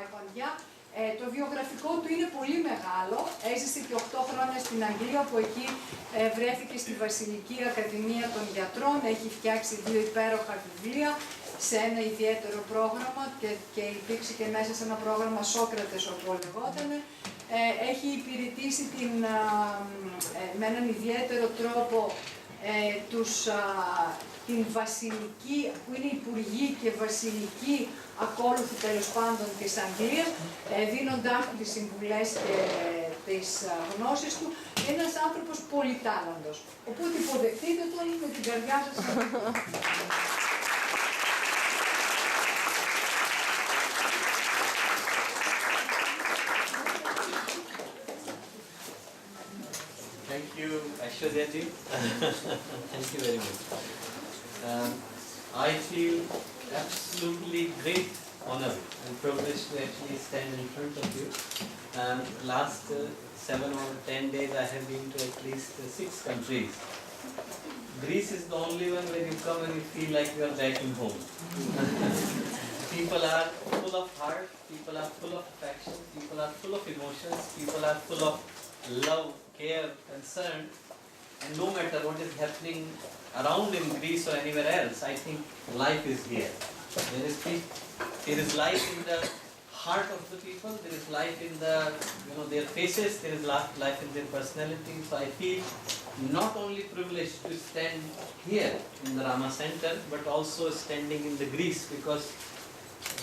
η Παντιά. Το βιογραφικό του είναι πολύ μεγάλο. Έζησε και 8 χρόνια στην Αγγλία, που εκεί βρέθηκε στη Βασιλική Ακαδημία των Γιατρών. Έχει φτιάξει 2 υπέροχα βιβλία σε ένα ιδιαίτερο πρόγραμμα και υπήρξε και μέσα σε ένα πρόγραμμα Σόκρατες, όπου λεγότανε. Έχει υπηρετήσει με έναν ιδιαίτερο τρόπο την βασιλική, που είναι υπουργή και βασιλική ακόλουθη τέλος πάντων της Αγγλίας, δίνοντάς του τις συμβουλές και τις γνώσεις του, ένας άνθρωπος πολυτάλαντος. Οπότε υποδεχτείτε τον με την καρδιά σας. Thank you, Aishwarya ji. Thank you very much. I feel absolutely great honor and privilege to actually stand in front of you. Last 7 or 10 days I have been to at least 6 countries. Greece is the only one where you come and you feel like you are back in home. People are full of heart, people are full of affection, people are full of emotions, people are full of love, care, concern, and no matter what is happening around in Greece or anywhere else, I think life is here. There is life in the heart of the people, there is life in their faces, there is life in their personality. So I feel not only privileged to stand here in the Rama Center, but also standing in the Greece, because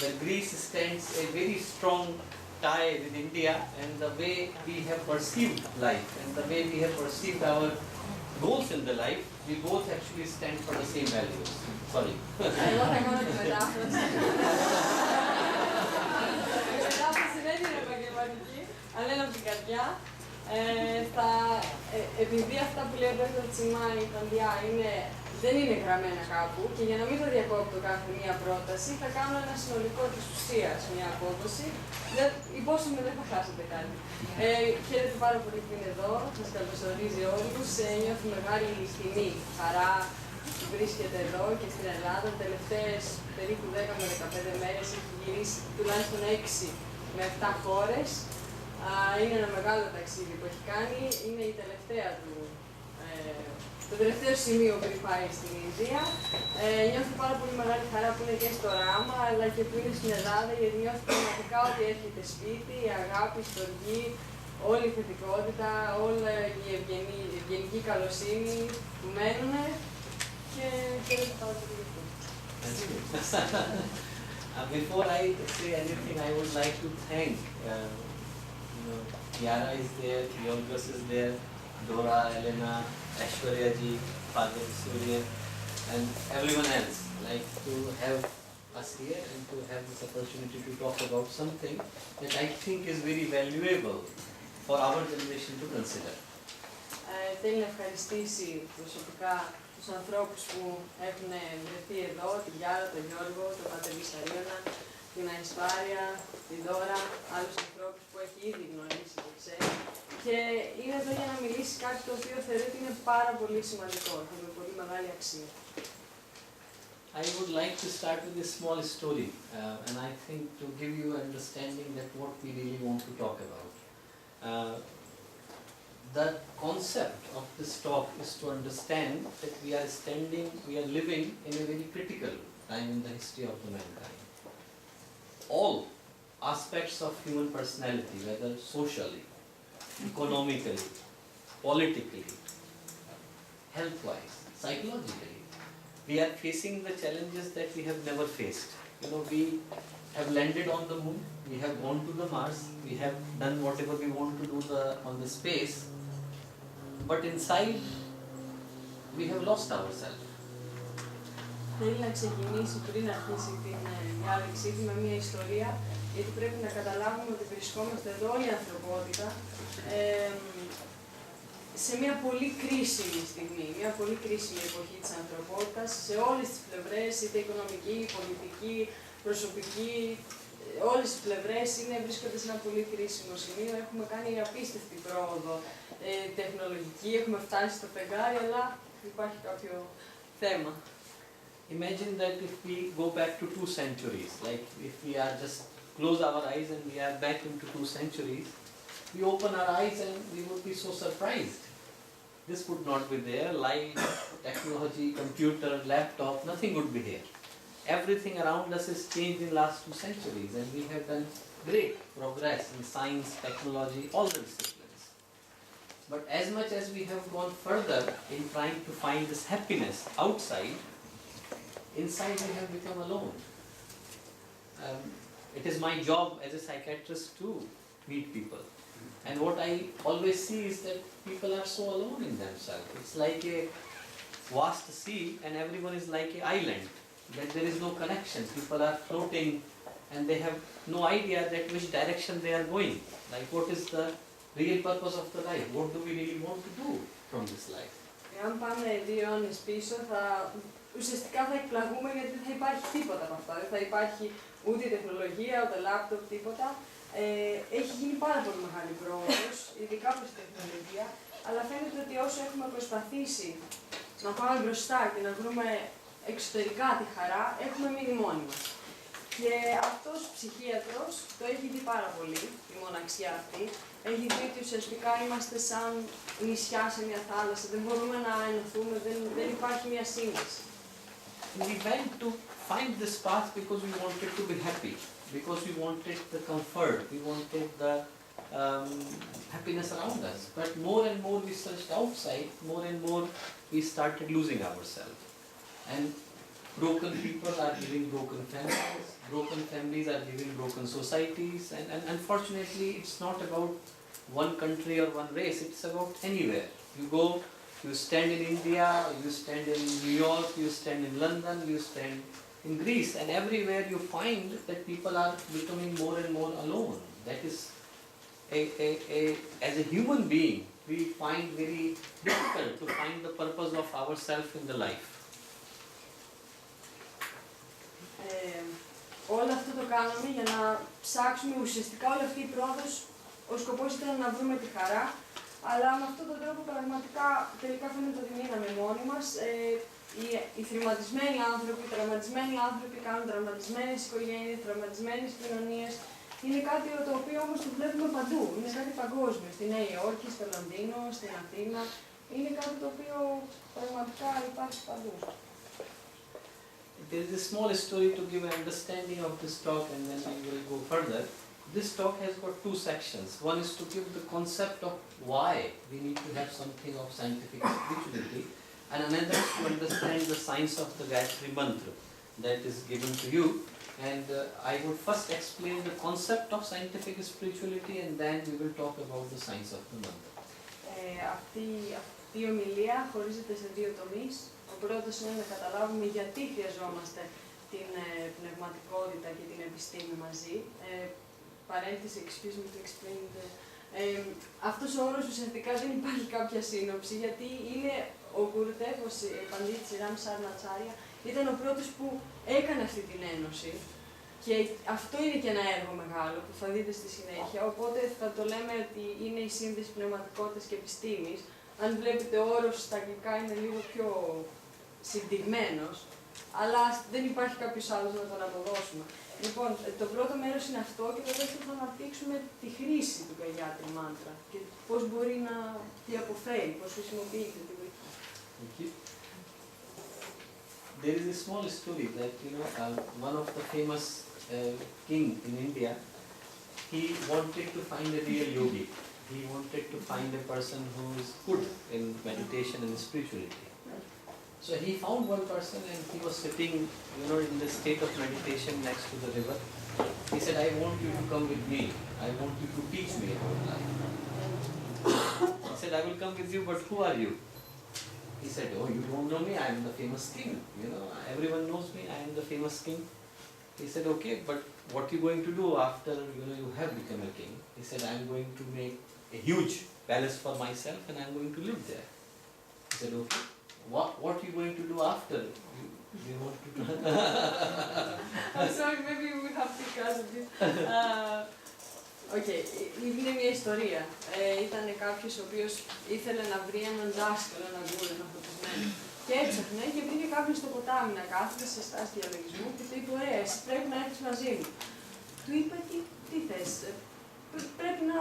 the Greece stands a very strong tie with India, and the way we have perceived life and the way we have perceived our goals in the life, we both actually stand for the same values. Sorry. Εγώ θα κάνω τη μετάφραση. Η μετάφραση δεν είναι επαγγελματική, αλλά είναι από την καρδιά. Επειδή αυτά που λέει ο Δ. Τσιμάη, η Παντιά, δεν είναι γραμμένα κάπου, και για να μην το διακόπτω κάθε μία πρόταση, θα κάνω ένα συνολικό της ουσίας, μία απόδοση. Υπόσχομαι δεν θα χάσετε κάτι. Χαίρετε πάρα πολύ που είναι εδώ, μας καλωσορίζει όλους. Νιώθω μεγάλη τιμή, χαρά που βρίσκεται εδώ και στην Ελλάδα. Οι τελευταίες περίπου 10 με 15 μέρες έχει γυρίσει τουλάχιστον 6 με 7 χώρες. Είναι ένα μεγάλο ταξίδι που έχει κάνει. Είναι η τελευταία του, το τελευταίο σημείο που πάει στην Ινδία. Νιώθω πάρα πολύ μεγάλη χαρά που είναι και στο Ράμα, αλλά και που είναι στην Ελλάδα, γιατί νιώθω πραγματικά ότι έρχεται σπίτι, η αγάπη, η στοργή, όλη η θετικότητα, όλα η ευγενική καλοσύνη που μένουν. Και χαίρομαι πάρα πολύ γι' αυτό. Before I say anything, I would like to thank Yara is there, Yorgos is there, Dora, Elena, Aishwarya ji, Father Surya, and everyone else, like to have us here and to have this opportunity to talk about something that I think is very valuable for our generation to consider. Θέλει να ευχαριστήσει προσωπικά τους ανθρώπους που έχουν βρεθεί εδώ, την Γιάρα, τον Γιώργο, τον Πάτερ Βυσσαρίωνα, την Αϊσπάρια, την Δώρα, άλλους ανθρώπους που έχει ήδη γνωρίσει και ξέρει. Και είναι εδώ για να μιλήσει κάτι το οποίο θεωρεί ότι είναι πάρα πολύ σημαντικό και με πολύ μεγάλη αξία. I would like to start with a small story, and I think to give you understanding that what we really want to talk about. The concept of this talk is to understand that we are living in a very critical time in the history of the mankind. All aspects of human personality, whether socially, economically, politically, health-wise, psychologically, we are facing the challenges that we have never faced. We have landed on the moon, we have gone to the Mars, we have done whatever we want to do on the space, but inside we have lost ourselves. Θέλει να ξεκινήσει πριν αρχίσει την διάλεξή του με μια ιστορία, γιατί πρέπει να καταλάβουμε ότι βρισκόμαστε εδώ όλη η ανθρωπότητα σε μια πολύ κρίσιμη στιγμή, μια πολύ κρίσιμη εποχή της ανθρωπότητας, σε όλες τις πλευρές, είτε οικονομική, πολιτική, προσωπική, όλες τις πλευρές βρίσκονται σε ένα πολύ κρίσιμο σημείο. Έχουμε κάνει απίστευτη πρόοδο τεχνολογική, έχουμε φτάσει στο φεγγάρι, αλλά υπάρχει κάποιο θέμα. Imagine that if we go back to 2 centuries, like if we are just close our eyes and we are back into 2 centuries, we open our eyes and we would be so surprised. This would not be there. Light, technology, computer, laptop, nothing would be here. Everything around us is changed in last 2 centuries, and we have done great progress in science, technology, all the disciplines. But as much as we have gone further in trying to find this happiness outside, inside we have become alone. It is my job as a psychiatrist to meet people. And what I always see is that people are so alone in themselves. It's like a vast sea and everyone is like an island, that there is no connection. People are floating and they have no idea that which direction they are going. Like what is the real purpose of the life? What do we really want to do from this life? Εάν πάμε 2 αιώνες πίσω, ουσιαστικά θα εκπλαγούμε γιατί δεν θα υπάρχει τίποτα από αυτά. Δεν θα υπάρχει ούτε η τεχνολογία, ούτε λάπτοπ, τίποτα. Έχει γίνει πάρα πολύ μεγάλη πρόοδος, ειδικά προς την τεχνολογία, αλλά φαίνεται ότι όσο έχουμε προσπαθήσει να πάμε μπροστά και να βρούμε εξωτερικά τη χαρά, έχουμε μείνει μόνοι μας. Και αυτός ο ψυχίατρος το έχει δει πάρα πολύ, τη μοναξιά αυτή. Έχει δει ότι ουσιαστικά είμαστε σαν νησιά σε μια θάλασσα, δεν μπορούμε να ενωθούμε, δεν υπάρχει μια σύνδεση. We went to find this path because we wanted to be happy, because we wanted the comfort, we wanted the happiness around us. But more and more we searched outside, more and more we started losing ourselves. And broken people are living broken families are living broken societies, and unfortunately it's not about one country or one race, it's about anywhere. You go, you stand in India, you stand in New York, you stand in London, you stand in Greece, and everywhere you find that people are becoming more and more alone. That is, as a human being, we find very difficult to find the purpose of ourselves in the life. Όλο αυτό το κάναμε για να ψάξουμε ουσιαστικά όλη αυτή η πρόοδος. Ο σκοπός ήταν να βρούμε τη χαρά, αλλά με αυτόν τον τρόπο πραγματικά τελικά φαίνεται ότι μείναμε μόνοι μας. Οι θρηματισμένοι άνθρωποι, οι τραυματισμένοι άνθρωποι κάνουν τραυματισμένες οικογένειες, τραυματισμένες κοινωνίες. Είναι κάτι το οποίο όμως το βλέπουμε παντού. Είναι κάτι παγκόσμιο. Στη Νέα Υόρκη, στο Λονδίνο, στην Αθήνα. Είναι κάτι το οποίο πραγματικά υπάρχει παντού. There is a small story to give an understanding of this talk, and then we will go further. This talk has got 2 sections. One is to give the concept of why we need to have something of scientific spirituality, and another is to understand the science of the Gayatri Mantra that is given to you. And I would first explain the concept of scientific spirituality, and then we will talk about the science of the mantra. Αυτή η ομιλία χωρίζεται σε 2 τομείς. Ο πρώτος είναι να καταλάβουμε γιατί χρειαζόμαστε την πνευματικότητα και την επιστήμη μαζί. Παρένθεση, excuse me to explain. Αυτός ο όρος ουσιαστικά δεν υπάρχει κάποια σύνοψη, γιατί είναι ο Γκουρντεύ, ο Παντίτ Ραμ Σάρνατσάρια, ήταν ο πρώτος που έκανε αυτή την ένωση. Και αυτό είναι και ένα έργο μεγάλο που θα δείτε στη συνέχεια, οπότε θα το λέμε ότι είναι η σύνδεση πνευματικότητας και επιστήμης. Αν βλέπετε ο όρος στα αγγλικά είναι λίγο πιο συντηγμένος, αλλά δεν υπάρχει κάποιος άλλος να τον αποδώσουμε. Λοιπόν, το πρώτο μέρος είναι αυτό και το δεύτερο θα αναπτύξουμε τη χρήση του Gayatri Mantra και πώς μπορεί να τη αποφέρει, πώς χρησιμοποιείται τη βοήθεια. There is a small story that one of the famous king in India, he wanted to find a real yogi. He wanted to find a person who is good in meditation and spirituality. So he found one person and he was sitting, in the state of meditation next to the river. He said, I want you to come with me. I want you to teach me about life. He said, I will come with you, but who are you? He said, oh, you don't know me, I am the famous king. Everyone knows me, I am the famous king. He said, okay, but what are you going to do after you have become a king? He said, I am going to make a huge palace for myself and I am going to live there. He said, okay. What are you going to do after? You want to do? I'm sorry, maybe we will have to discuss this. Είναι μια ιστορία. Ήταν κάποιος ο οποίος ήθελε να βρει έναν δάσκαλο, έναν γκουρου, έναν φωτισμένο. Και έψαχνε και βρήκε κάποιον στο ποτάμι να κάθεται σε στάση διαλογισμού και του είπε: ωραία, εσύ πρέπει να έρθεις μαζί μου. του είπε τι θες, πρέπει να...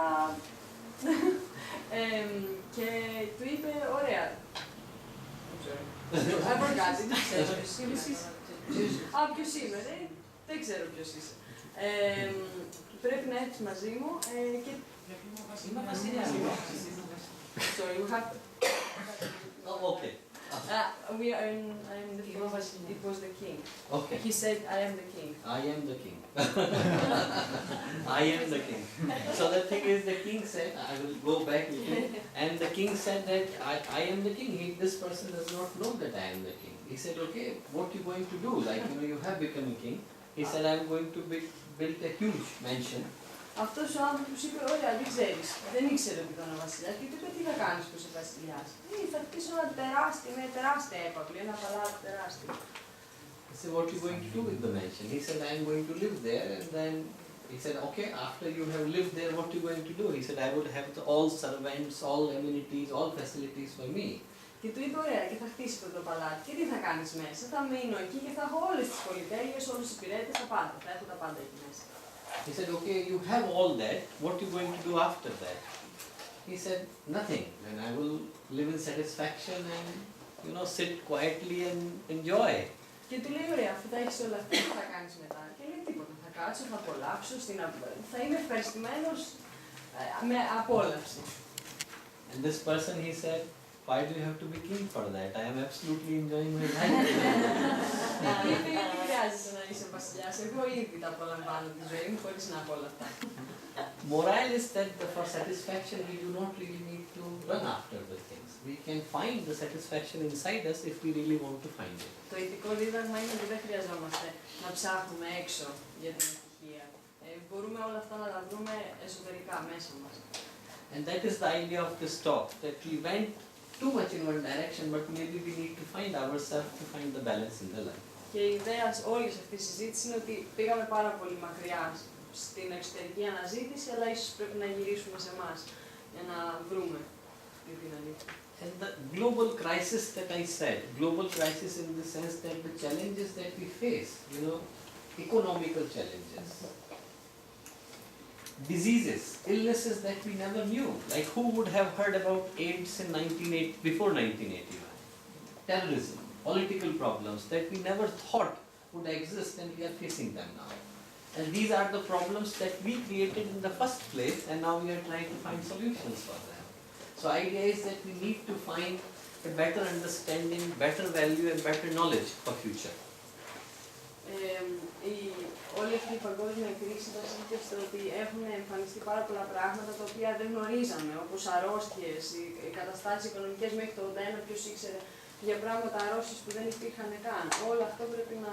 και του είπε, ωραία. Δεν ξέρω. Από κάτι, δεν ξέρω ποιος είσαι. Α, ποιος είμαι, δεν ξέρω ποιος είσαι. Πρέπει να έρθεις μαζί μου και... Είμαι βασιλιάς. Sorry, we have... Oh, okay. I'm the king. It was the king. Okay. He said, I am the king. I am the king. I am the king. So the thing is, the king said, I will go back with you, and the king said that I am the king. This person does not know that I am the king. He said, okay, what are you going to do? Like, you have become a king. He said, I am going to build a huge mansion. Αυτός ο άνθρωπος είπε, ωραία, δεν ξέρεις, δεν ήξερε ότι ήταν ο βασιλιάς και του είπε, τι θα κάνεις που είσαι βασιλιάς. Θα χτίσω ένα τεράστιο, με τεράστια έπαυλη, ένα παλάτι τεράστιο. He said, what are you going to do with the mansion? He said, I am going to live there, and then he said, okay, after you have lived there, what are you going to do? He said, I would have all servants, all amenities, all facilities for me. Και του είπε, ωραία, και θα χτίσει αυτό το παλάτι. Και τι θα κάνεις μέσα? Θα μείνω εκεί και θα έχω όλες τις πολυτέλειες, όλους τους υπηρέτες, τα πάντα. Θα έχω τα πάντα εκεί μέσα. He said, okay, you have all that, what are you going to do after that? He said, nothing. Then I will live in satisfaction and, sit quietly and enjoy. Και του λέει, ωραία, αφού τα έχεις όλα αυτά, τι θα κάνεις μετά? Και λέει, τίποτα, θα κάτσω, θα απολαύσω, θα είμαι ευχαριστημένος με απόλαυση. And this person, he said, why do you have to be king for that? I am absolutely enjoying my life. Και είπε, γιατί χρειάζεσαι να είσαι βασιλιάς? Εγώ ήδη τα απολαμβάνω τη ζωή μου χωρίς να πω όλα αυτά. Morale is that for satisfaction we do not really need to run after the things. We can find the satisfaction inside us if we really want to find it. Το ηθικό δίδαγμα είναι ότι δεν χρειαζόμαστε να ψάχνουμε έξω για την ευτυχία. Μπορούμε όλα αυτά να τα βρούμε εσωτερικά μέσα μας. And that is the idea of this talk, that we went too much in one direction, but maybe we need to find ourselves to find the balance in the life. Και η ιδέα όλης αυτής της συζήτησης είναι ότι πήγαμε πάρα πολύ μακριά στην εξωτερική αναζήτηση, αλλά ίσως πρέπει να γυρίσουμε σε εμάς για να βρούμε την αλήθεια. And the global crisis that I said, global crisis in the sense that the challenges that we face, economical challenges, diseases, illnesses that we never knew, like who would have heard about AIDS before 1981, terrorism, political problems that we never thought would exist, and we are facing them now. And these are the problems that we created in the first place, and now we are trying to find solutions for them. So idea is that we need to find a better understanding, better value and better knowledge for future. Όλη αυτή η παγκόσμια κρίση βασίζεται στο ότι έχουν εμφανιστεί πάρα πολλά πράγματα τα οποία δεν γνωρίζαμε, όπως αρρώστιες, οι καταστάσεις οικονομικές μέχρι το 1981, ποιος ήξερε για πράγματα αρρώστιες που δεν υπήρχαν καν. Όλο αυτό πρέπει να...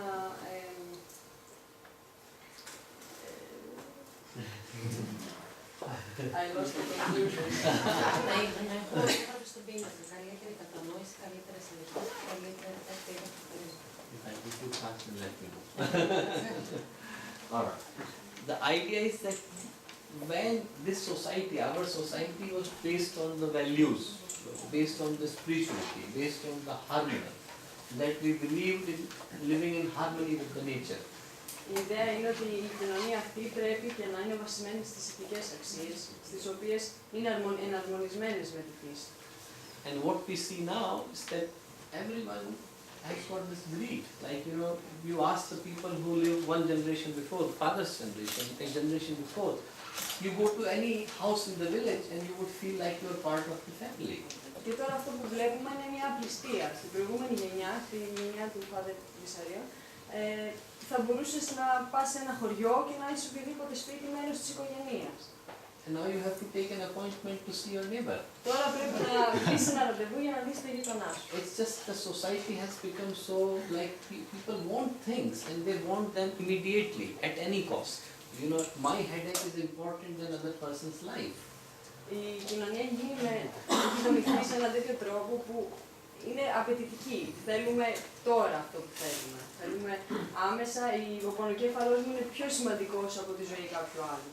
I lost the conclusion. Να έχουμε στον πίνακα, καλύτερη κατανόηση, καλύτερα συνεχώς, καλύτερα If you pass, then let me know. Alright. The idea is that when this society, our society was based on the values, based on the spirituality, based on the harmony, that we believed in living in harmony with the nature. Η ιδέα είναι ότι η κοινωνία αυτή πρέπει και να είναι βασισμένη στις ηθικές αξίες, στις οποίες είναι εναρμονισμένες με τη φύση. And what we see now is that everyone has got this belief. Like, you ask the people who lived one generation before, the father's generation, a generation before, you go to any house in the village and you would feel like you are part of the family. Και τώρα αυτό που βλέπουμε είναι μια απληστία. Στην προηγούμενη γενιά, τη γενιά του Father Vissarion, θα μπορούσες να πας σε ένα χωριό και να είσαι οποιοδήποτε σπίτι μέρος της οικογένειας. And now you have to take an appointment to see your neighbor. Τώρα πρέπει να βρεις ένα ραντεβού για να δεις τον γείτονά σου. It's just the society has become so, like, people want things and they want them immediately, at any cost. My headache is important than another person's life. Η κοινωνία έχει δομηθεί σε έναν τέτοιο τρόπο που είναι απαιτητική. Θέλουμε τώρα αυτό που θέλουμε. Θέλουμε άμεσα, ο πονοκέφαλός μου είναι πιο σημαντικός από τη ζωή κάποιου άλλου.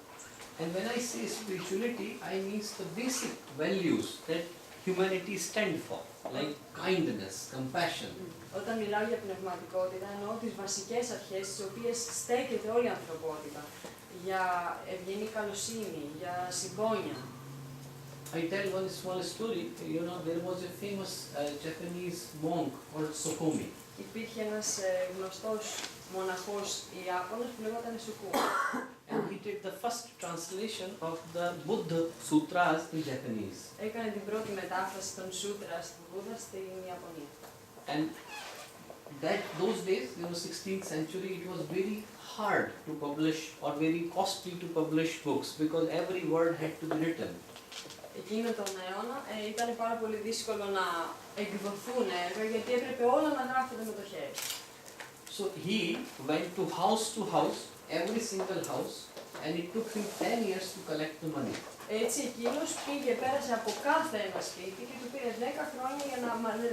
And when I say spirituality, I mean the basic values that humanity stand for, like kindness, compassion. Όταν μιλάω για πνευματικότητα, εννοώ τις βασικές αρχές στις οποίες στέκεται όλη η ανθρωπότητα. Για ευγενή καλοσύνη, για συμπόνια. I tell one small story. You know, there was a famous Japanese monk called Sokomi. Υπήρχε ένας γνωστός μοναχός Ιάπωνας που λεγόταν Σουκού. And he did the first translation of the Buddha Sutras in Japanese. Έκανε την πρώτη μετάφραση των Σούτρας του Βούδα στην Ιαπωνία. And those days, 16th century, it was very hard to publish or very costly to publish books because every word had to be written. Εκείνο τον αιώνα ήταν πάρα πολύ δύσκολο να εκδοθούν έργα γιατί έπρεπε όλα να γράφονται με το χέρι. So he went to house, every single house, and it took him 10 years to collect the money. Έτσι εκείνος πήγε, πέρασε από κάθε ένα σπίτι και του πήρε 10 χρόνια για να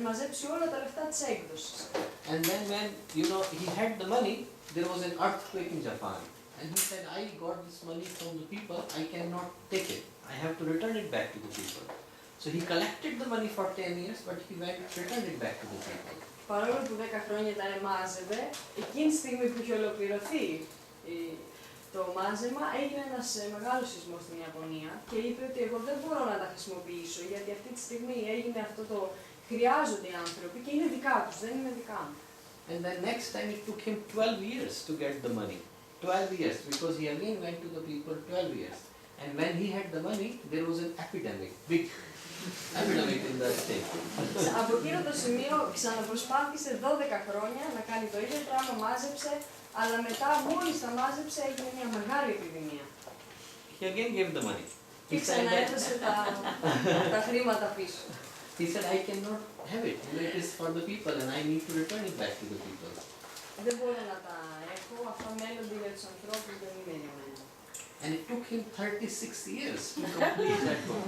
μαζέψει όλα τα λεφτά της έκδοσης. And then when, he had the money, there was an earthquake in Japan. And he said, I got this money from the people, I cannot take it. I have to return it back to the people. So he collected the money for 10 years, but he returned it back to the people. Παρόλο που 10 χρόνια τα μάζευε, εκείνη τη στιγμή που είχε ολοκληρωθεί το μάζεμα, έγινε ένας μεγάλος σεισμός στην Ιαπωνία και είπε ότι εγώ δεν μπορώ να τα χρησιμοποιήσω γιατί αυτή τη στιγμή έγινε αυτό το χρειάζονται οι άνθρωποι και είναι δικά τους, δεν είναι δικά μου. And then next time it took him 12 years to get the money. 12 years, because he again went to the people 12 years. And when he had the money, there was an epidemic, big epidemic in the state. Από εκείνο το σημείο ξαναπροσπάθησε 12 χρόνια να κάνει το ίδιο πράγμα, μάζεψε, αλλά μετά μόλις τα μάζεψε έγινε μια μεγάλη επιδημία. He again gave the money. Και ξαναέδωσε τα χρήματα πίσω. He said, I cannot have it. It is for the people and I need to return it back to the people. Δεν μπορώ να τα έχω, αυτά μέλλονται για τους ανθρώπους, δεν είναι για μένα. And it took him 36 years to complete that book.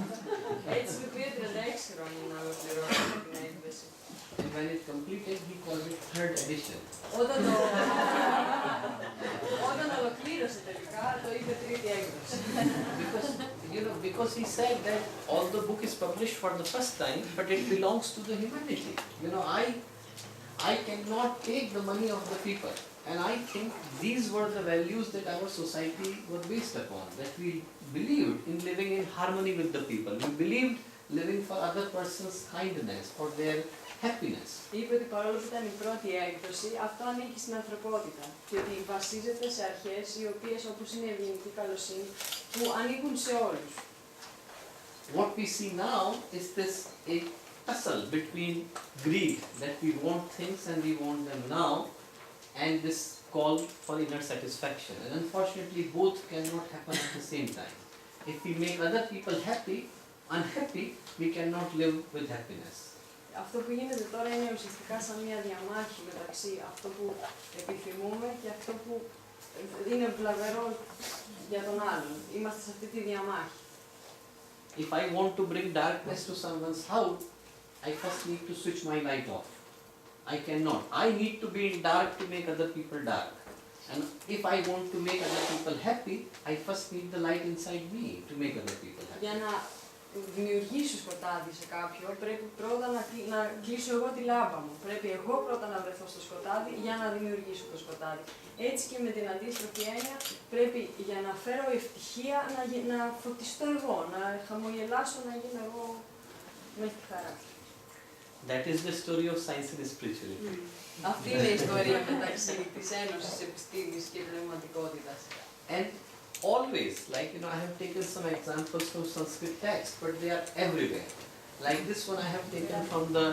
Έτσι του πήρε 36 χρόνια να ολοκληρώσει την έκθεση. And when it completed, he called it third edition. Όταν ολοκλήρωσε τελικά, το είπε τρίτη έκδοση. Because he said that although the book is published for the first time, but it belongs to the humanity. I cannot take the money of the people. And I think these were the values that our society was based upon, that we believed in living in harmony with the people. We believed living for other person's kindness, for their happiness. Είπε ότι παρόλο που ήταν η πρώτη έκδοση, αυτό ανήκει στην ανθρωπότητα και ότι βασίζεται σε αρχές οι οποίες όπως είναι η ευγενική καλοσύνη που ανήκουν σε όλους. What we see now is this a tussle between greed, that we want things and we want them now, and this call for inner satisfaction. And unfortunately, both cannot happen at the same time. If we make other people unhappy, we cannot live with happiness. Αυτό που γίνεται τώρα είναι ουσιαστικά σαν μια διαμάχη μεταξύ αυτό που επιθυμούμε και αυτό που είναι βλαβερό για τον άλλον. Είμαστε σε αυτή τη διαμάχη. If I want to bring darkness to someone's house, I first need to switch my light off. I cannot. I need to be in dark to make other people dark. And if I want to make other people happy, I first need the light inside me to make other people happy. Για να δημιουργήσω σκοτάδι σε κάποιον, πρέπει πρώτα να κλείσω εγώ τη λάμπα μου. Πρέπει εγώ πρώτα να βρεθώ στο σκοτάδι για να δημιουργήσω το σκοτάδι. Έτσι και με την αντίστροφη έννοια, πρέπει για να φέρω ευτυχία να φωτιστώ εγώ, να χαμογελάσω, να γίνω εγώ με τη χαρά. That is the story of science and spirituality. Αυτή είναι η ιστορία μεταξύ της ένωσης επιστήμης και πνευματικότητας. And always, I have taken some examples from Sanskrit texts, but they are everywhere. Like this one I have taken from the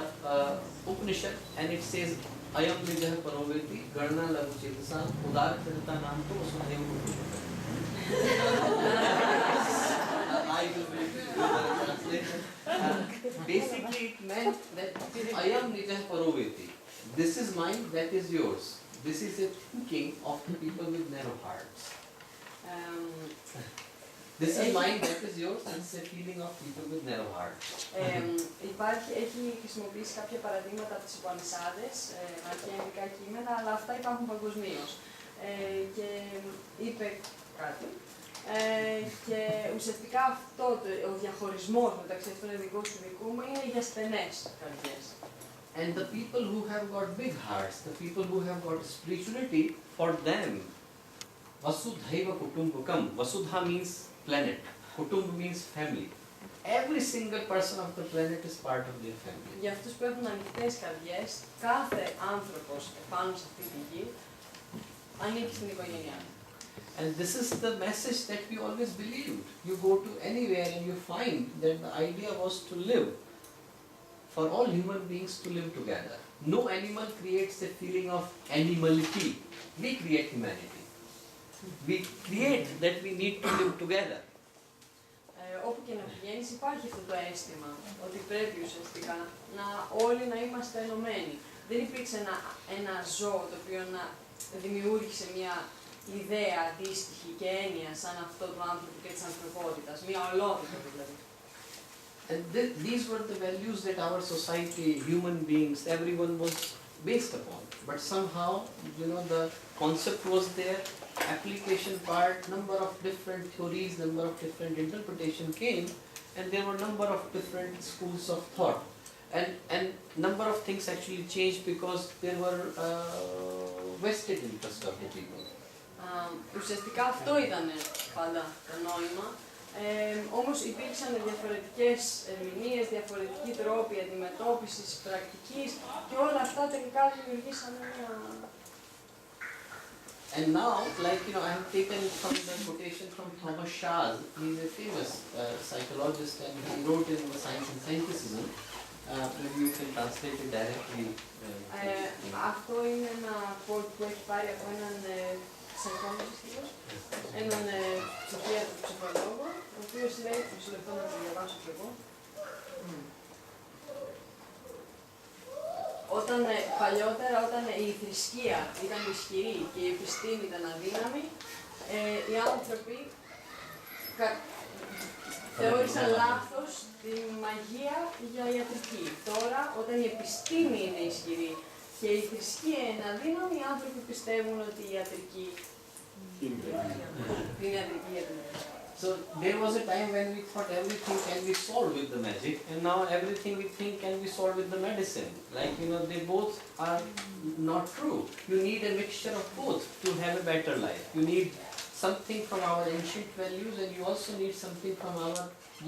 Upanishad, and it says, Ayam Vijah Paroveti, Garna Lahu Chetasam, Udar Karita Namto Sudhayam Upanishad. I will read the translation. Basically, it meant that Ayam Vijah Paroveti. This is mine, that is yours. This is a thinking of the people with narrow hearts. This is mine, that is yours, and it's a feeling of people with narrow hearts. Έχει χρησιμοποιήσει κάποια παραδείγματα από τις Ιπανισσάδες, αρχαία ελληνικά κείμενα, αλλά αυτά υπάρχουν παγκοσμίως. Και είπε κάτι. Και ουσιαστικά ο διαχωρισμός μεταξύ αυτών ειδικού και δικού μου είναι για στενές καρδιές. And the people who have got big hearts, the people who have got spirituality, for them, Vasudhaiva Kutumbakam. Vasudha means planet, Kutumba means family. Every single person of the planet is part of their family. Για αυτούς που έχουν ανοιχτές καρδιές, κάθε άνθρωπος επάνω σε αυτή τη γη ανήκει στην οικογένειά του. And this is the message that we always believed. You go to anywhere and you find that the idea was to live, for all human beings to live together. No animal creates a feeling of animality. We create humanity. We create that we need to live together. Όπου και να πηγαίνεις υπάρχει αυτό το αίσθημα ότι πρέπει ουσιαστικά όλοι να είμαστε ενωμένοι. Δεν υπήρξε ένα ζώο το οποίο να δημιούργησε μια ιδέα αντίστοιχη και έννοια σαν αυτό του άνθρωπου και της ανθρωπότητας, μια ολότητα δηλαδή. And these were the values that our society, human beings, everyone was based upon. But somehow, the concept was there, application part, number of different theories, number of different interpretation came, and there were number of different schools of thought. And number of things actually changed because there were vested interest of the people. Ουσιαστικά αυτό ήταν πάντα το νόημα. Όμως υπήρξαν διαφορετικές ερμηνείες, διαφορετικοί τρόποι αντιμετώπισης, πρακτικής και όλα αυτά τελικά δημιουργήσαν ένα... And now, I have taken from the quotation from Thomas Schall. He is a famous psychologist and he wrote in Science and Scientism. Maybe you can translate it directly. Αυτό είναι ένα quote που έχει πάρει από έναν έναν ψυχίατρο ψυχολόγο, ο οποίος λέει, μισό λεπτό να το διαβάσω κι εγώ. Παλιότερα, όταν η θρησκεία ήταν ισχυρή και η επιστήμη ήταν αδύναμη, οι άνθρωποι θεώρησαν λάθος τη μαγεία για ιατρική. Τώρα, όταν η επιστήμη είναι ισχυρή και η θρησκεία είναι αδύναμη, οι άνθρωποι πιστεύουν ότι η ιατρική είναι ιατρική για την Ελλάδα. So there was a time when we thought everything can be solved with the magic, and now everything we think can be solved with the medicine. They both are not true. You need a mixture of both to have a better life. You need something from our ancient values, and you also need something from our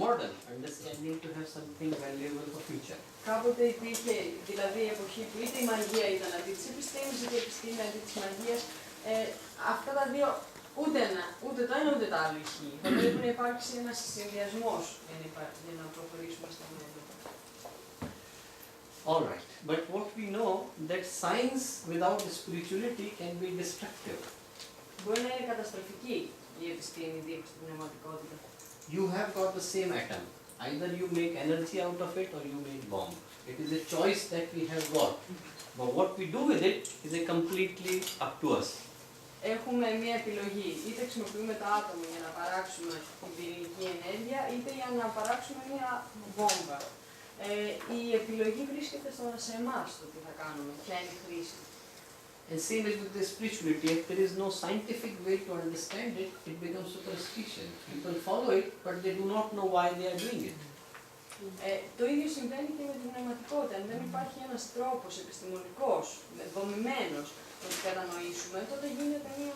modern understanding to have something valuable for future. Κάποτε υπήρχε δηλαδή η εποχή που είτε η μαγεία ήταν αντί της επιστήμης, είτε η επιστήμη αντί της μαγείας. Αυτά τα δύο ούτε το ένα ούτε το άλλο ισχύει. Θα πρέπει να υπάρξει ένας συνδυασμός για να προχωρήσουμε στο μέλλον. All right, but what we know that science without spirituality can be destructive. Μπορεί να είναι καταστροφική η επιστήμη δίχως την πνευματικότητα. You have got the same atom. Either you make energy out of it or you make bomb. It is a choice that we have got. But what we do with it is a completely up to us. Έχουμε μία επιλογή. Είτε χρησιμοποιούμε το άτομο για να παράξουμε την πυρηνική ενέργεια, είτε για να παράξουμε μία βόμβα. Η επιλογή βρίσκεται σε εμάς το τι θα κάνουμε, ποια είναι η χρήση. And same as with the spirituality, if there is no scientific way to understand it, it becomes superstition. People follow it, but they do not know why they are doing it. Το ίδιο συμβαίνει και με την πνευματικότητα. Αν δεν υπάρχει ένας τρόπος επιστημονικός, δομημένος, να το κατανοήσουμε, τότε γίνεται μια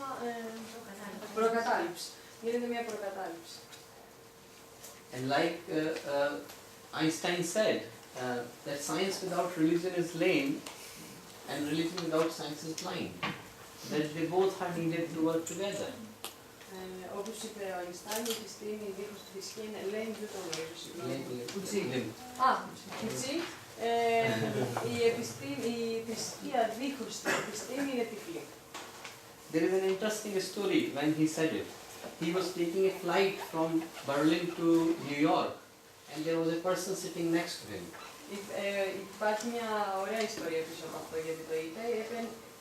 προκατάληψη. And like Einstein said, that science without religion is lame, and religion without science is blind. That they both are needed to work together. Όπως είπε ο Αϊνστάιν, η επιστήμη δίχως τη θρησκεία είναι λέμ, δεν το γνωρίζω, συγγνώμη. Κουτσί. Κουτσί. Η θρησκεία δίχως την επιστήμη είναι τυφλή. There is an interesting story when he said it. He was taking a flight from Berlin to New York, and there was a person sitting next to him. Υπάρχει μια ωραία ιστορία πίσω από αυτό, γιατί το είπε.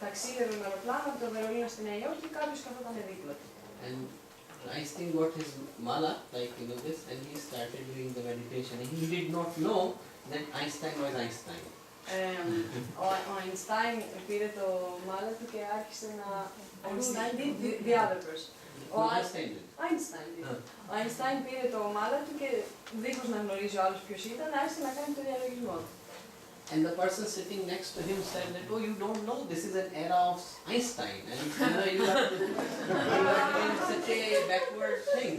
Ταξίδευε με αεροπλάνο από το Βερολίνο στη Νέα Υόρκη και κάποιος καθόταν δίπλα του. And Einstein got his mala, this, and he started doing the meditation. And he did not know that Einstein was Einstein. Ο Einstein πήρε το μάλα του και άρχισε να... Einstein did the other person. Ο Einstein πήρε το ομάδα του και δίχως να γνωρίζει ο άλλος ποιος ήταν, άρχισε να κάνει το διαλογισμό του. And the person sitting next to him said that, oh, you don't know, this is an era of Einstein, and you are doing such a backward thing.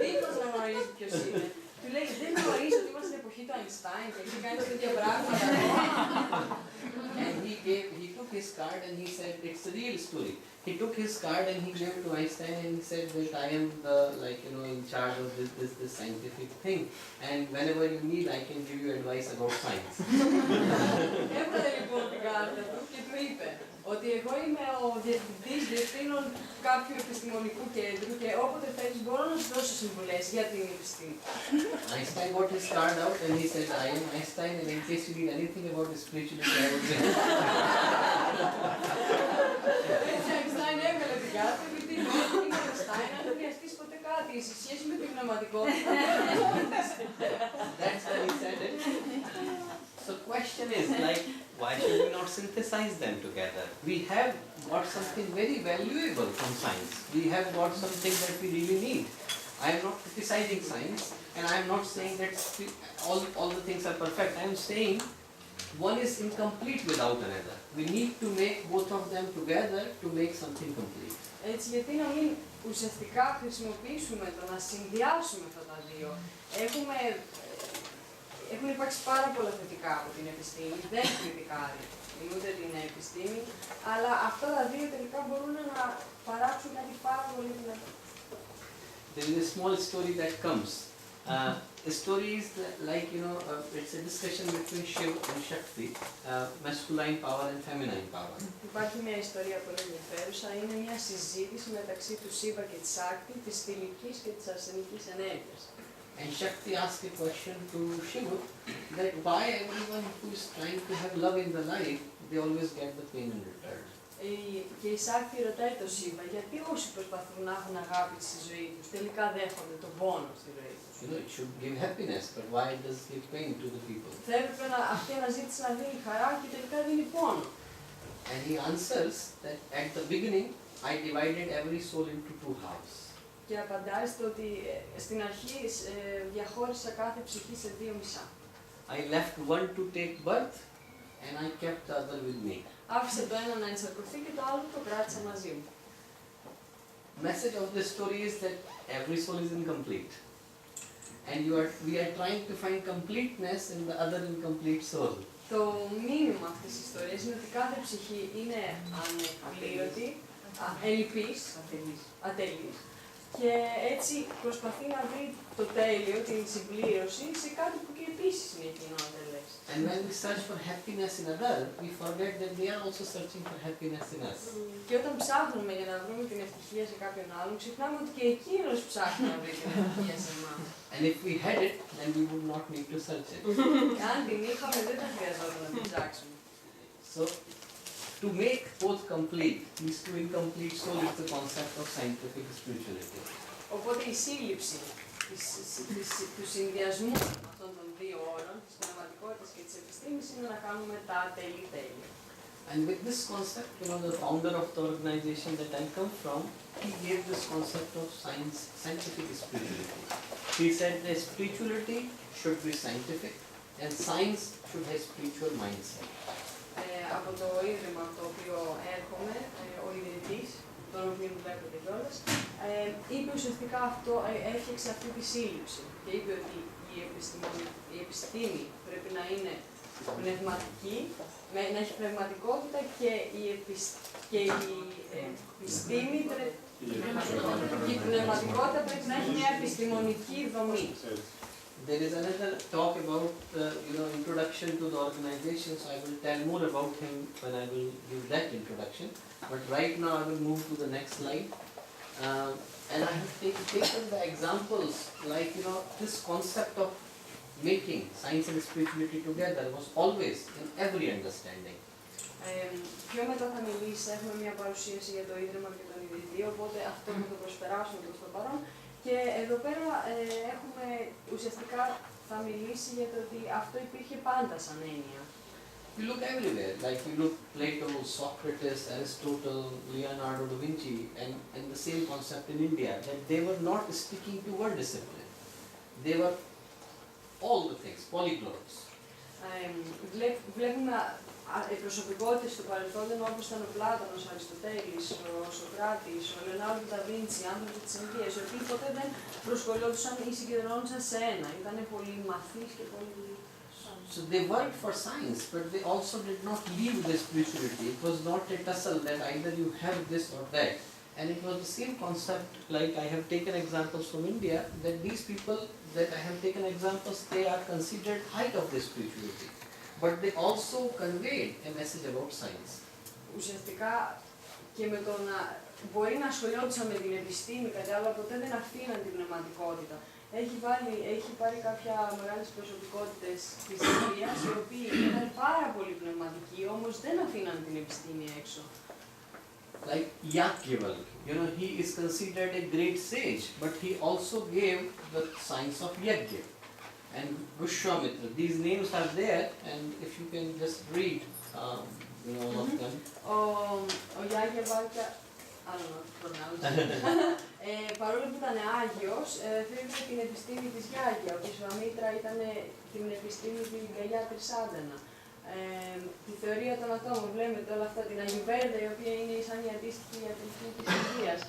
Δίχως να γνωρίζει ποιος είναι. Του λέει, δεν γνωρίζει ότι είμαστε στην εποχή του Einstein και έχει κάνει τέτοια πράγματα. And he took his card and he said, it's a real story. He took his card and he gave it to Einstein and he said that I am the, in charge of this scientific thing. And whenever you need, I can give you advice about science. Έβγαλε λοιπόν την κάρτα του και του είπε ότι εγώ είμαι ο διευθυντής διευθύνων κάποιου επιστημονικού κέντρου και όποτε θέλεις μπορώ να σου δώσω συμβουλές για την επιστήμη. Einstein got his card out and he said, I am Einstein and in case you need anything about the spirituality, I will say. Έτσι, Einstein έβγαλε την κάρτα και είπε είμαι ο Einstein, αν δεν χρειαστείς ποτέ κάτι σε σχέση με την πνευματικότητα. That's when he said it. So question is like, why should we not synthesize them together? We have got something very valuable from science. We have got something that we really need. I am not criticizing science and I am not saying that all the things are perfect. I am saying one is incomplete without another. We need to make both of them together to make something complete. Έτσι, γιατί να μην ουσιαστικά χρησιμοποιήσουμε το να συνδυάσουμε αυτά τα δύο. Έχουν υπάρξει πάρα πολλά θετικά από την επιστήμη, δεν κριτικάρει ούτε την επιστήμη, αλλά αυτά τα δύο τελικά μπορούν να παράξουν κάτι πάρα πολύ δυνατό. There is a small story that comes. The story is like, it's a discussion between Shiva and Shakti, masculine power and feminine power. Υπάρχει μια ιστορία πολύ ενδιαφέρουσα, είναι μια συζήτηση μεταξύ του Σίβα και της Σάκτη, της θηλυκής και της αρσενικής ενέργειας. And Shakti asked a question to Shiva that why everyone who is trying to have love in the life, they always get the pain in return. Και η Σάκτη ρωτάει τον Σίβα γιατί όσοι προσπαθούν να έχουν αγάπη στη ζωή τους τελικά δέχονται τον πόνο στη ζωή τους. It should give happiness, but why does it give pain to the people? Θα έπρεπε αυτή η αναζήτηση να δίνει χαρά και τελικά δίνει πόνο. And he answers that at the beginning, I divided every soul into two halves. Και απαντάει στο ότι στην αρχή διαχώρισα κάθε ψυχή σε δύο μισά. I left one to take birth and I kept the other with me. Άφησε το ένα να ενσαρκωθεί και το άλλο το κράτησα μαζί μου. Message of the story is that every soul is incomplete. And we are trying to find completeness in the other incomplete soul. Το μήνυμα αυτής της ιστορίας είναι ότι κάθε ψυχή είναι ανεπλήρωτη, ελλειπής, ατελής. Και έτσι προσπαθεί να βρει το τέλειο, την συμπλήρωση, σε κάτι που και επίσης είναι εκείνο ατελές. And when we search for happiness in others, we forget that they are also searching for happiness in us. Και όταν ψάχνουμε για να βρούμε την ευτυχία σε κάποιον άλλον, ξεχνάμε ότι και εκείνος ψάχνει να βρει την ευτυχία σε εμάς. And if we had it, then we would not need to search it. Αν την είχαμε, δεν θα χρειαζόταν να την ψάξουμε. So, to make both complete, these two incomplete souls is the concept of scientific spirituality. Οπότε η σύλληψη του συνδυασμού αυτών των δύο όρων, της πνευματικότητας και της επιστήμης, είναι να κάνουμε τα ατελή τέλεια. And with this concept, the founder of the organization that I come from, he gave this concept of scientific spirituality. He said that spirituality should be scientific and science should have spiritual mindset. Από το ίδρυμα από το οποίο έρχομαι, ο ιδρυτής, τον οποίο βλέπετε κιόλας, είπε ουσιαστικά αυτό, έφτιαξε αυτή τη σύλληψη και είπε ότι η επιστήμη πρέπει να είναι πνευματική, να έχει πνευματικότητα και η επιστήμη η πνευματικότητα πρέπει να έχει μια επιστημονική δομή. There is another talk about introduction to the organization, so I will tell more about him when I will give that introduction. But right now I will move to the next slide. And I have taken the examples like this concept of making science and spirituality together was always in every understanding. Πιο μετά θα μιλήσει, έχουμε μια παρουσίαση για το Ίδρυμα και τον ιδρυτή, οπότε αυτό θα το προσπεράσουμε προς το παρόν. Και εδώ πέρα ουσιαστικά θα μιλήσει για το ότι αυτό υπήρχε πάντα σαν έννοια. You look everywhere, like you look Plato, Socrates, Aristotle, Leonardo da Vinci, and the same concept in India, that they were not sticking to one discipline. They were all the things, polyglots. Βλέπουμε προσωπικότητες του παρελθόντων όπως ήταν ο Πλάτωνος, ο Αριστοτέλης, ο Σοκράτης, ο Λεωνάρντο ντα Βίντσι, άνθρωποι της Ινδίας, οι οποίοι ποτέ δεν προσκολιόντουσαν ή συγκεντρώνονταν σε ένα. Ήταν πολύ μαθείς και πολύ... So they worked for science, but they also did not leave the spirituality. It was not a tussle that either you have this or that. And it was the same concept, like I have taken examples from India, that these people that I have taken examples, they are considered height of the spirituality. But they also conveyed a message about science. Ουσιαστικά και με το να μπορεί να ασχολιόντουσαν με την επιστήμη κάτι άλλο, ποτέ δεν αφήναν την πνευματικότητα. Έχει πάρει κάποια μεγάλες προσωπικότητες της Ινδίας, οι οποίοι ήταν πάρα πολύ πνευματικοί, όμως δεν αφήναν την επιστήμη έξω. Like Yagyavalla, he is considered a great sage, but he also gave the science of Yajna. And Vishwamitra, these names are there, and if you can just read all of them. Ο Yagyavalla, I don't know how to pronounce it. Παρόλο που ήταν Άγιος, θρύβε την επιστήμη της Γιάγια. Ο Βishwamitra ήταν την επιστήμη της Γκαγιά Τρισάντανα. Τη θεωρία των ατόμων, βλέπετε όλα αυτά, την Αγιουβέρδα, η οποία είναι σαν η αντίστοιχη ιατρική της Ινδίας.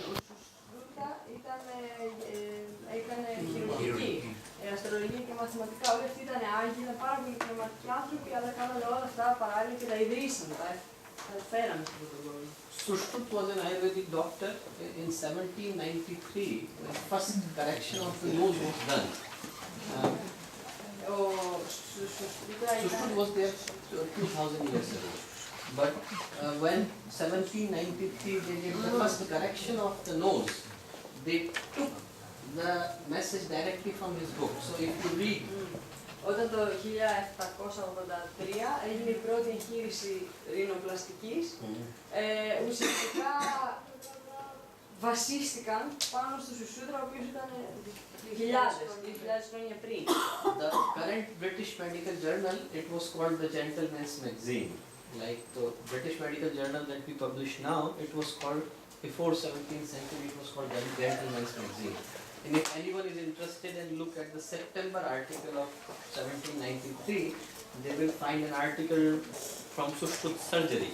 Ο Σουσρούτα έκανε χειρουργική, αστρολογία και μαθηματικά. Όλοι αυτοί ήταν Άγιοι, ήταν πάρα πολύ πνευματικοί άνθρωποι, αλλά κάνανε όλα αυτά παράλληλα και τα ιδρύσαν, τα φέραν στον κόσμο. Sushrut was an Ayurvedic doctor in 1793 when first correction of the nose was done. Sushrut was there 2000 years ago. But when 1793 they did the first correction of the nose, they took the message directly from his book. So if you read Όταν το 1783 έγινε η πρώτη εγχείρηση ρινοπλαστικής, ουσιαστικά βασίστηκαν πάνω στο Σουσούτρα, ο οποίος ήταν 2000 χρόνια πριν. The current British Medical Journal, it was called the Gentleman's Magazine. Like the British Medical Journal that we publish now, it was called, before 17th century, it was called the Gentleman's Magazine. And if anyone is interested and look at the September article of 1793, they will find an article from Sushrut's surgery.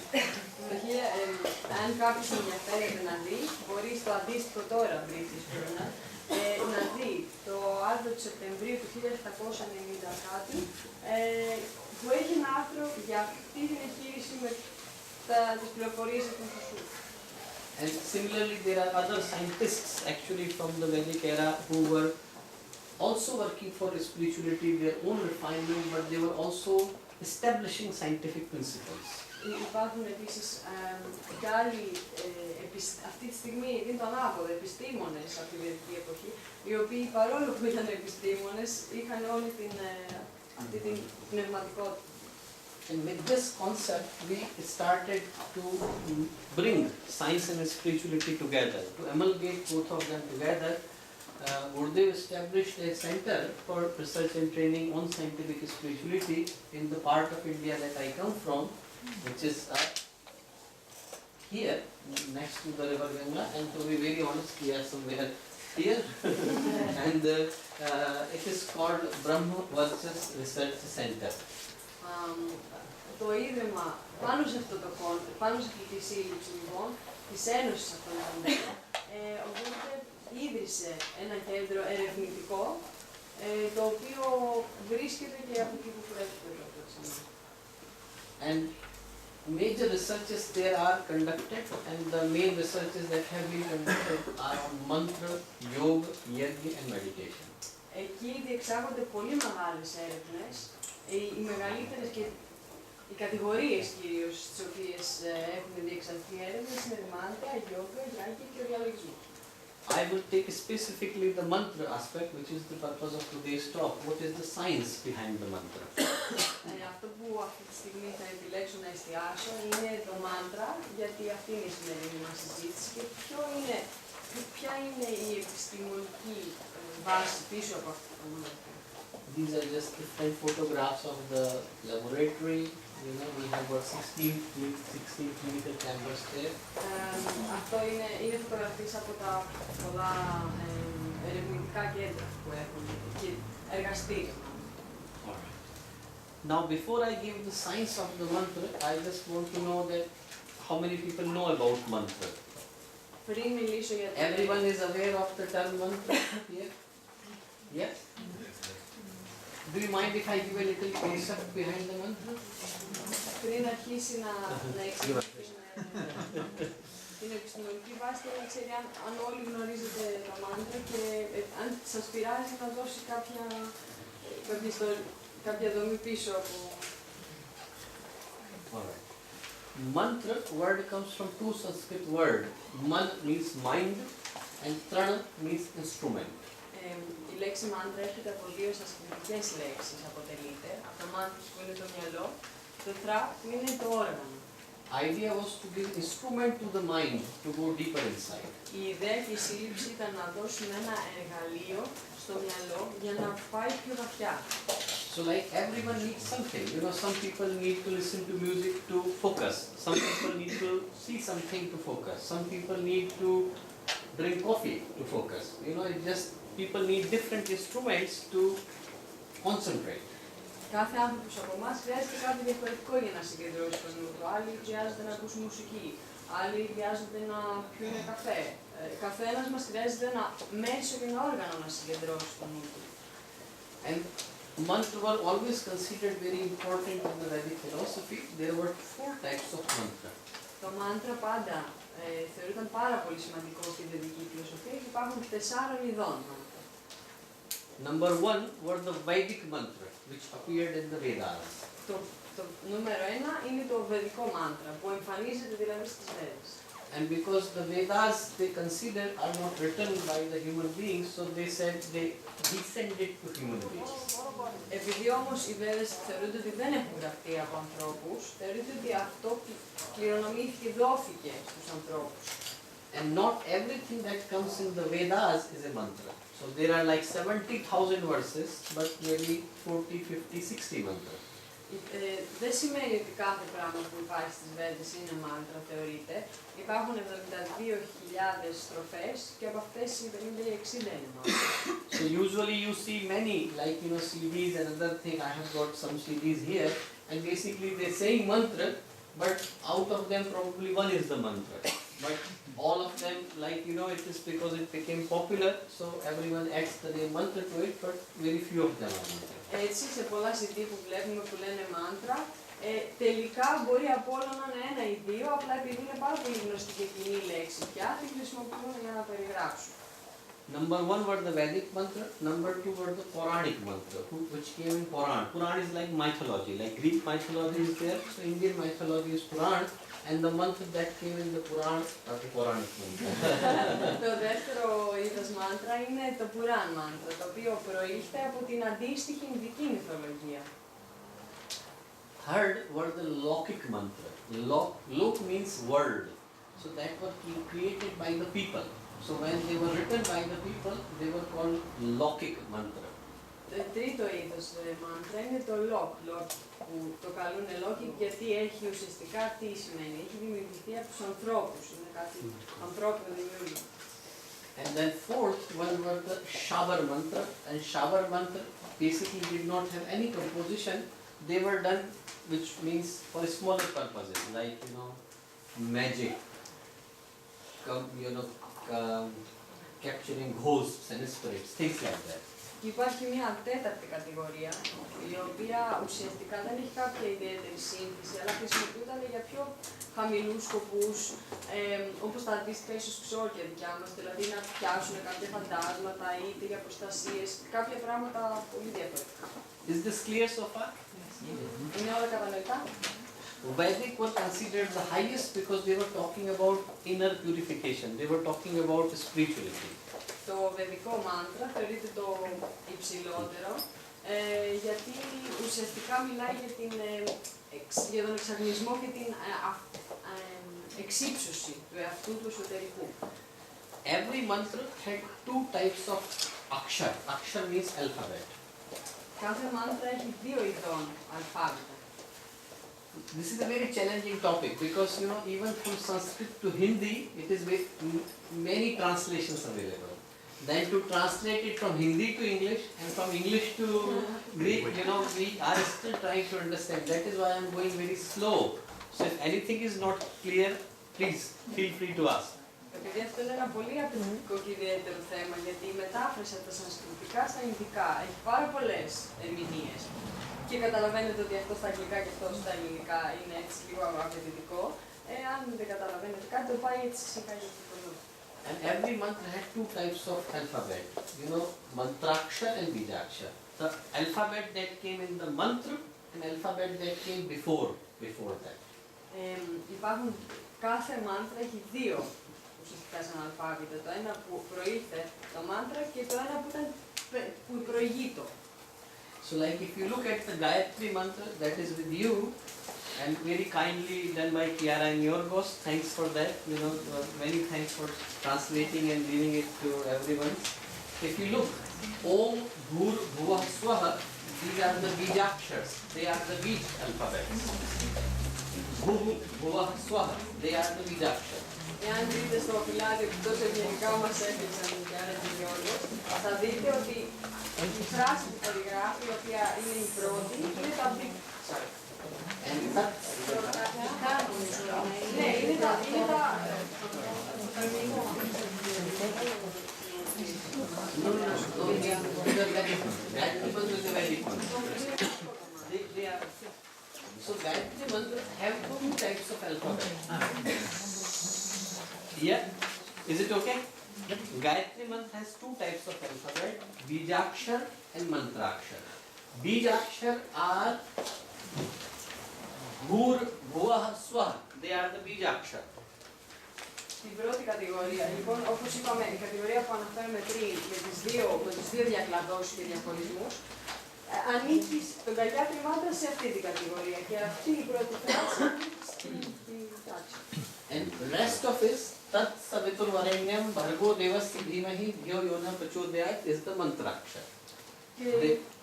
Αν κάποιος ενδιαφέρεται να δει, μπορεί στο αντίστοιχο τώρα British Journal να δει το άρθρο του Σεπτεμβρίου του 1790 κάτι, που έχει ένα άρθρο για αυτή την εγχείρηση με τις πληροφορίες από τον Sushrut. And similarly, there are other scientists actually from the Vedic era who were also working for spirituality, their own refinement, but they were also establishing scientific principles. Υπάρχουν επίσης και άλλοι, αυτή τη στιγμή είναι το ανάποδο, επιστήμονες από τη Βεδική εποχή, οι οποίοι παρόλο που ήταν επιστήμονες, είχαν όλη αυτή την πνευματικότητα. And with this concept, we started to bring science and spirituality together. To amalgamate both of them together, Gurudev established a center for research and training on scientific spirituality in the part of India that I come from, which is here, next to the river Ganga, and to be very honest, we are somewhere here. And it is called Brahma Varchas Research Center. Το ίδρυμα πάνω σε αυτή τη σύλληψη λοιπόν, της Ένωσης αυτών των Ιδρύων, ο Gurudev ίδρυσε ένα κέντρο ερευνητικό, το οποίο βρίσκεται και από εκεί που προέρχεται το Πρωτοξενό. And major researches there are conducted, and the main researches that have been conducted are on mantra, yoga, yajna and meditation. Εκεί διεξάγονται πολύ μεγάλες έρευνες, οι μεγαλύτερες και οι κατηγορίες κυρίως στις οποίες έχουν διεξαχθεί έρευνες είναι μάντρα, γιόγκα, γιάγια και ο διαλογισμός. I will take specifically the mantra aspect, which is the purpose of today's talk. What is the science behind the mantra? Αυτό που αυτή τη στιγμή θα επιλέξω να εστιάσω είναι το μάντρα, γιατί αυτή είναι η σημερινή μας συζήτηση και ποια είναι η επιστημονική βάση πίσω από αυτό το μάντρα. These are just different photographs of the laboratory. You know, we have got 16 clinical chambers there. Αυτό είναι φωτογραφίες από τα πολλά ερευνητικά κέντρα που έχουν και εργαστήρια. Alright. Now, before I give the science of the mantra, I just want to know that how many people know about mantra. Πριν μιλήσω για την... Everyone is aware of the term mantra here? Yes? Do you mind if I give a little concept behind the mantra? Πριν αρχίσει να εξηγήσει την επιστημονική βάση, θέλω να ξέρει αν όλοι γνωρίζετε τα μάντρα και αν σας πειράζει να δώσει κάποια δομή πίσω από... Alright. Mantra word comes from two Sanskrit words. Man means mind and trana means instrument. Η λέξη μάντρα έρχεται από δύο σανσκριτικές λέξεις, αποτελείται. Από το μάντρας που είναι το μυαλό, το θρα που είναι το όργανο. Idea was to give instrument to the mind to go deeper inside. Η ιδέα και η σύλληψη ήταν να δώσουν ένα εργαλείο στο μυαλό για να πάει πιο βαθιά. So like everyone needs something. You know, some people need to listen to music to focus. Some people need to see something to focus. Some people need to drink coffee to focus. You know, it just people need different instruments to concentrate. Κάθε άνθρωπος από εμάς χρειάζεται κάτι διαφορετικό για να συγκεντρώσει τον νου του. Άλλοι χρειάζεται να ακούσουν μουσική, άλλοι χρειάζονται να πιούν καφέ. Καθένας μας χρειάζεται ένα μέσο και ένα όργανο να συγκεντρώσει τον νου του. And mantra were always considered very important in the Vedic philosophy. There were 4 types of mantra. Το μάντρα πάντα θεωρείται πάρα πολύ σημαντικό στη βεδική φιλοσοφία και υπάρχουν 4 ειδών. Number 1 were the Vedic mantra, which appeared in the Vedas. Το νούμερο 1 είναι το βεδικό μάντρα που εμφανίζεται δηλαδή στις Βέδες. And because the Vedas they consider are not written by the human beings, so they said they descended to human beings. Επειδή όμως οι Βέδες θεωρούνται ότι δεν έχουν γραφτεί από ανθρώπους, θεωρείται ότι αυτό κληρονομήθηκε, δόθηκε στους ανθρώπους. And not everything that comes in the Vedas is a mantra. So there are like 70,000 verses, but maybe 40, 50, 60 mantras. Δεν σημαίνει ότι κάθε πράγμα που υπάρχει στις Βέδες είναι μάντρα, θεωρείται. Υπάρχουν 72.000 στροφές και από αυτές οι 50 ή 60 είναι μάντρα. So usually you see many, like you know, CDs and other thing. I have got some CDs here, and basically they saying mantra, but out of them probably one is the mantra. But all of them, like you know, it is because it became popular, so everyone adds the name mantra to it, but very few of them are mantra. Έτσι, σε πολλά CD που βλέπουμε που λένε μάντρα, τελικά μπορεί από όλα να είναι ένα ή δύο, απλά επειδή είναι πάρα πολύ γνωστή και κοινή λέξη πια, τη χρησιμοποιούν για να περιγράψουν. Number 1 were the Vedic mantra, number 2 were the Puranic mantra, which came in Puran. Puran is like mythology, like Greek mythology is there, so Indian mythology is Puran, and the mantra that came in the Puran are the Puranic mantra. Το δεύτερο είδος μάντρα είναι το Πουράν μάντρα, το οποίο προήλθε από την αντίστοιχη Ινδική μυθολογία. Third were the Lokic mantra. Lok means world, so that was created by the people. So when they were written by the people, they were called Lokic mantra. Το τρίτο είδος μάντρα είναι το Lok, που το καλούν Lokic γιατί έχει ουσιαστικά τι σημαίνει, έχει δημιουργηθεί από τους ανθρώπους, είναι κάτι ανθρώπινο δημιούργημα. And then fourth one were the Shavar mantra, and Shavar mantra basically did not have any composition. They were done, which means for smaller purposes, like you know, magic, capturing ghosts and spirits, things like that. Και υπάρχει μια τέταρτη κατηγορία, η οποία ουσιαστικά δεν έχει κάποια ιδιαίτερη σύνθεση, αλλά χρησιμοποιούνταν για πιο χαμηλούς σκοπούς, όπως τα αντίστοιχα ίσως ψόρια δικιά μας, δηλαδή να πιάσουν κάποια φαντάσματα είτε για προστασίες, κάποια πράγματα πολύ διαφορετικά. Is this clear so far? Είναι όλα κατανοητά. Vedic were considered the highest because they were talking about inner purification. They were talking about spirituality. Το βεδικό μάντρα θεωρείται το υψηλότερο, γιατί ουσιαστικά μιλάει για τον εξαγνισμό και την εξύψωση του εαυτού του εσωτερικού. Every mantra had 2 types of akshar. Akshar means alphabet. Κάθε μάντρα έχει 2 ειδών αλφάβητα. this is a very challenging topic because even from Sanskrit to Hindi it is many translations available. Then to translate it from Hindi to English and from English to Greek, we are still trying to understand. That is why I am going very slow. So if anything is not clear, please feel free to ask. Επειδή αυτό είναι ένα πολύ απαιτητικό και ιδιαίτερο θέμα, γιατί η μετάφραση από τα σανσκριτικά στα ινδικά έχει πάρα πολλές ερμηνείες. Και καταλαβαίνετε ότι αυτό στα αγγλικά και αυτό στα ελληνικά είναι έτσι λίγο απαιτητικό. Αν δεν καταλαβαίνετε κάτι, το πάει έτσι σιγά για το πολύ. And every mantra had two types of alphabet. Mantrakshar and Bijakshar. The alphabet that came in the mantra and alphabet that came before that. Υπάρχουν, κάθε μάντρα έχει δύο ουσιαστικά σαν αλφάβητα. Το ένα που προήλθε το μάντρα και το ένα που προηγείτο. So like if you look at the Gayatri mantra that is with you and very kindly done by Kiara and Yorgos, thanks for that, many thanks for translating and giving it to everyone. If you look, Om, Bhur, Bhuvah, Swaha, these are the Bijakshars, they are the Bij alphabets. Bhu, Bhuvah, Swaha, they are the Bijakshars. Εάν δείτε στο φυλάδιο που τόσο ευγενικά μας έφτιαξαν η Κιάρα και ο Γιώργος, θα δείτε ότι η φράση που περιγράφει, η οποία είναι η πρώτη, είναι τα big. Ναι, είναι τα... So Gayatri mantra have two types of alphabet. Yeah, is it okay? Gayatri mantra has two types of alphabet, Bijakshar and Mantrakshar. Bijakshar are Bhur, Bhuvah, Swaha. They are the Bijakshar. Στην πρώτη κατηγορία, λοιπόν, όπως είπαμε, η κατηγορία που αναφέρουμε πριν με τους δύο διακλαδώσεις και διαχωρισμούς, ανήκει τον Gayatri mantra σε αυτή την κατηγορία και αυτή η πρώτη φράση στην τάξη. And rest of it, Tat Savitur Varenyam Bhargo Devasya Dhimahi Dhyo Yona Prachodayat is the Mantrakshar. Και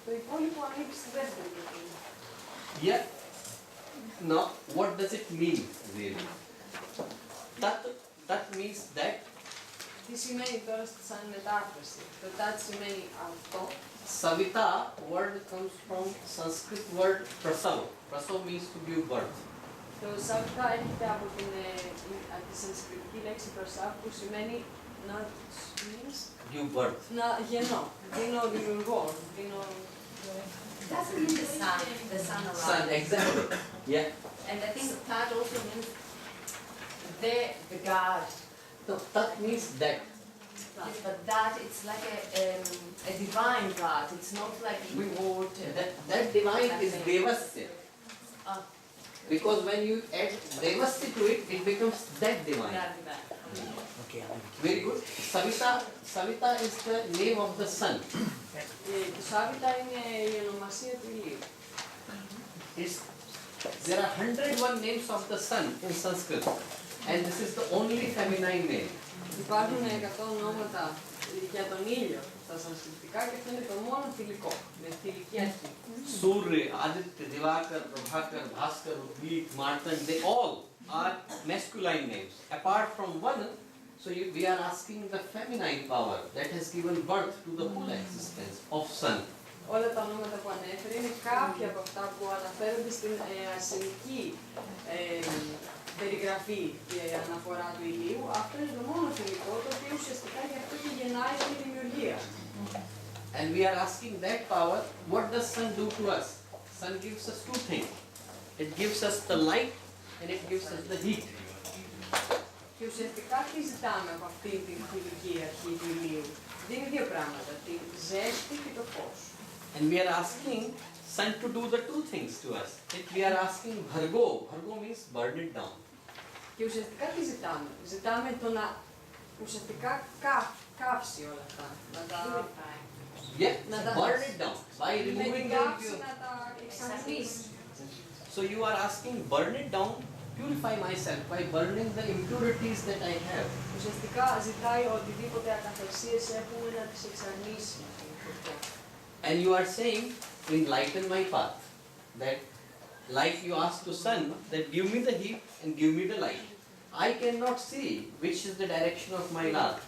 το υπόλοιπο ανήκει στη δεύτερη κατηγορία. Yeah. Now, what does it mean really? That means that. Τι σημαίνει τώρα σαν μετάφραση? Το τάτ σημαίνει αυτό. Savita word comes from Sanskrit word prasav. Prasav means to give birth. Το σαβιτά έρχεται από τη σανσκριτική λέξη prasav που σημαίνει να Give birth. να γεννώ, δίνω δημιουργώ, δίνω... Doesn't mean the sun arrives. Sun, exactly. Yeah. And I think that also means the God. So that means that. Yes, but that it's like a divine God. It's not like reward. That divine is Devasya. Ah, Because when you add Devasya to it, it becomes that divine. that divine. Very good. Savita is the name of the sun. Το σαβιτά είναι η ονομασία του ηλίου. There are 101 names of the sun in Sanskrit, and this is the only feminine name. Υπάρχουν 100 ονόματα για τον ήλιο στα σανσκριτικά και αυτό είναι το μόνο θηλυκό, με θηλυκή αρχή. Surya, Aditya, Divakar, Prabhakar, Bhaskar, Udit, Martan, they all are masculine names. Apart from one, so we are asking the feminine power that has given birth to the whole existence of sun. Όλα τα ονόματα που ανέφερε είναι κάποια από αυτά που αναφέρονται στην αρσενική περιγραφή και αναφορά του ηλίου. Αυτό είναι το μόνο θηλυκό, το οποίο ουσιαστικά γι' αυτό και γεννάει τη δημιουργία. And we are asking that power, what does sun do to us? Sun gives us two things. It gives us the light and it gives us the heat. Και ουσιαστικά τι ζητάμε από αυτή την θηλυκή αρχή του ηλίου? Δίνει δύο πράγματα, τη ζέστη και το φως. And we are asking sun to do the two things to us. We are asking Bhargo. Bhargo means burn it down. Και ουσιαστικά τι ζητάμε? Ζητάμε το να ουσιαστικά κάψει όλα αυτά. Να τα... Yeah, Να τα... burn it down by Με την removing the κάψη impure. να τα εξαφνίσει. So you are asking burn it down, purify myself by burning the impurities that I have. Ουσιαστικά ζητάει οτιδήποτε ακαθαρσίες έχουμε να τις εξαρνήσει. And you are saying enlighten my path. That Like you ask to sun that give me the heat and give me the light. I cannot see which is the direction of my light.